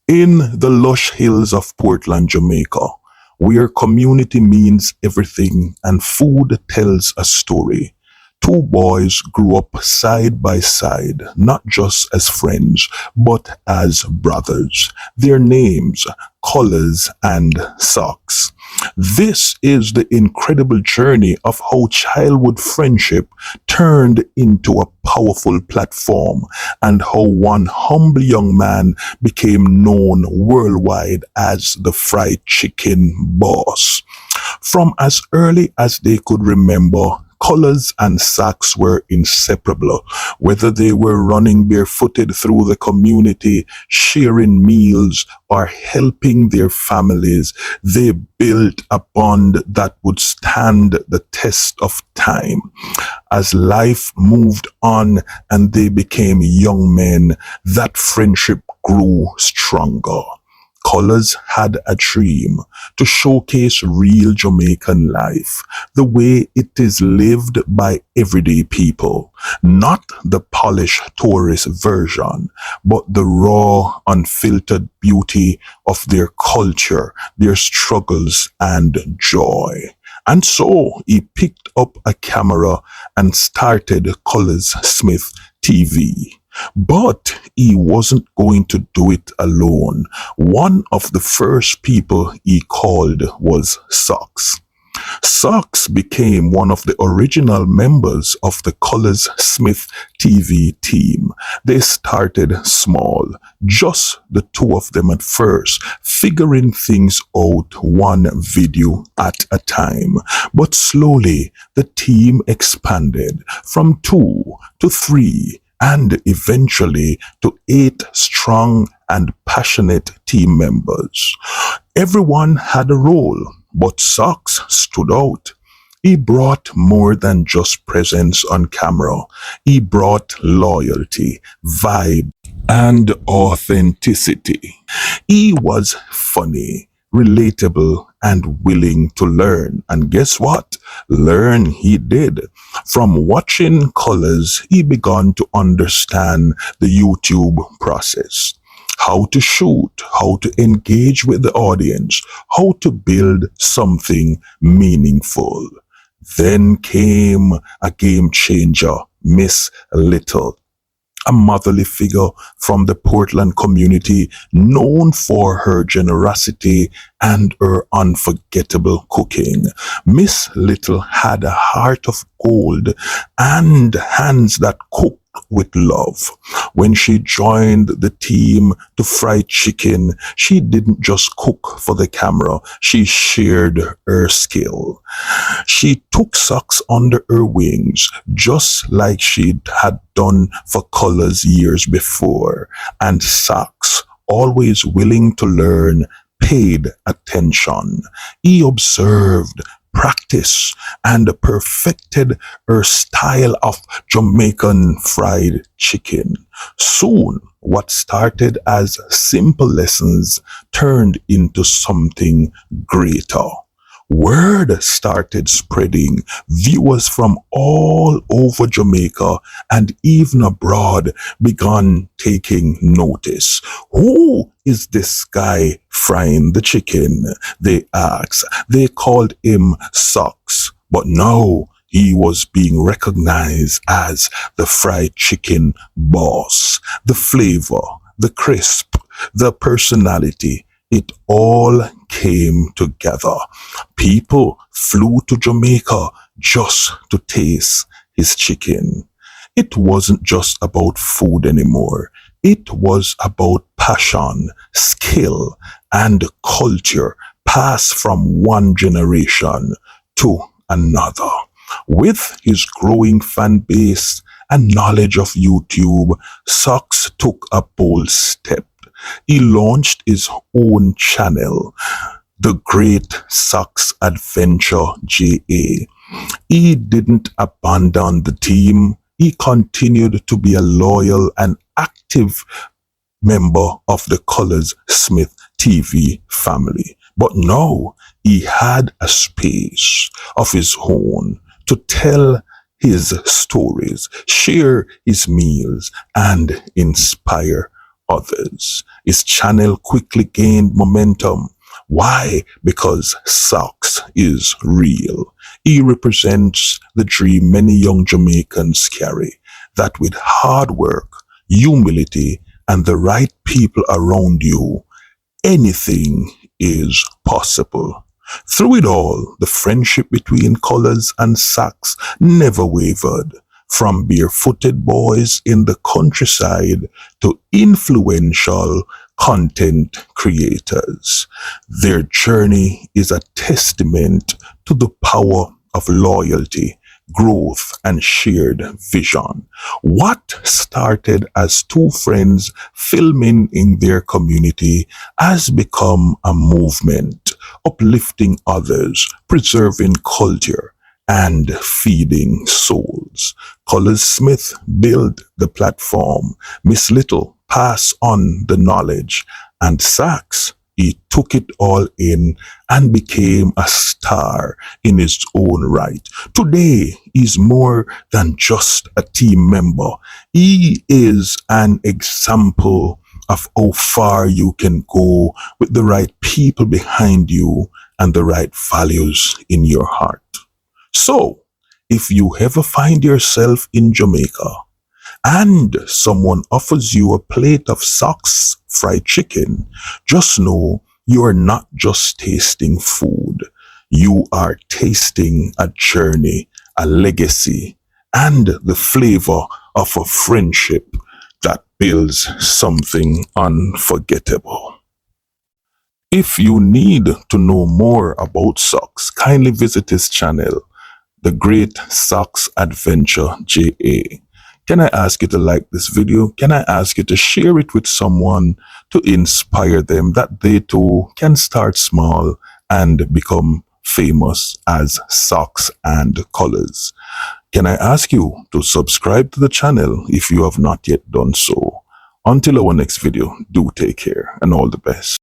In the lush hills of Portland, Jamaica, where community means everything and food tells a story, two boys grew up side by side, not just as friends, but as brothers. Their names, Colaz and Socks. This is the incredible journey of how childhood friendship turned into a powerful platform and how one humble young man became known worldwide as the fried chicken boss. From as early as they could remember, Colors and Socks were inseparable. Whether they were running barefooted through the community, sharing meals, or helping their families, they built a bond that would stand the test of time. As life moved on and they became young men, that friendship grew stronger. Colors had a dream to showcase real Jamaican life, the way it is lived by everyday people, not the polished tourist version, but the raw, unfiltered beauty of their culture, their struggles and joy. And so he picked up a camera and started Colaz Smith TV. But he wasn't going to do it alone. One of the first people he called was Socks. Socks became one of the original members of the Colaz Smith TV team. They started small, just the two of them at first, figuring things out one video at a time. But slowly, the team expanded from 2 to 3 and eventually to 8 strong and passionate team members. Everyone had a role, but Socks stood out. He brought more than just presence on camera. He brought loyalty, vibe, and authenticity. He was funny, relatable, and willing to learn. And guess what? Learn he did. From watching Colors, he began to understand the YouTube process. How to shoot, how to engage with the audience, how to build something meaningful. Then came a game changer, Miss Little, a motherly figure from the Portland community known for her generosity and her unforgettable cooking. Miss Little had a heart of gold and hands that cooked with love. When she joined the team to fry chicken, she didn't just cook for the camera, she shared her skill. She took Socks under her wings, just like she had done for Colors years before. And Socks, always willing to learn, paid attention. He observed, practiced, and perfected her style of Jamaican fried chicken. Soon, what started as simple lessons turned into something greater. Word started spreading. Viewers from all over Jamaica and even abroad began taking notice. Who is this guy frying the chicken? They asked. They called him Socks, but now he was being recognized as the fried chicken boss. The flavor, the crisp, the personality, it all came together. People flew to Jamaica just to taste his chicken. It wasn't just about food anymore. It was about passion, skill, and culture passed from one generation to another. With his growing fan base and knowledge of YouTube, Socks took a bold step. He launched his own channel, The Great Socks Adventure J.A. He didn't abandon the team. He continued to be a loyal and active member of the Colaz Smith TV family. But now he had a space of his own to tell his stories, share his meals, and inspire others. His channel quickly gained momentum. Why? Because Socks is real. He represents the dream many young Jamaicans carry, that with hard work, humility, and the right people around you, anything is possible. Through it all, the friendship between Colaz and Socks never wavered. From barefooted boys in the countryside to influential content creators, their journey is a testament to the power of loyalty, growth, and shared vision. What started as two friends filming in their community has become a movement, uplifting others, preserving culture, and feeding souls. Colaz Smith built the platform. Miss Little passed on the knowledge. And Socks, he took it all in and became a star in his own right. Today, he's more than just a team member. He is an example of how far you can go with the right people behind you and the right values in your heart. So, if you ever find yourself in Jamaica and someone offers you a plate of Socks fried chicken, just know you are not just tasting food. You are tasting a journey, a legacy, and the flavor of a friendship that builds something unforgettable. If you need to know more about Socks, kindly visit his channel, The Great Socks Adventure J.A. Can I ask you to like this video? Can I ask you to share it with someone to inspire them that they too can start small and become famous as Socks and Colaz? Can I ask you to subscribe to the channel if you have not yet done so? Until our next video, do take care and all the best.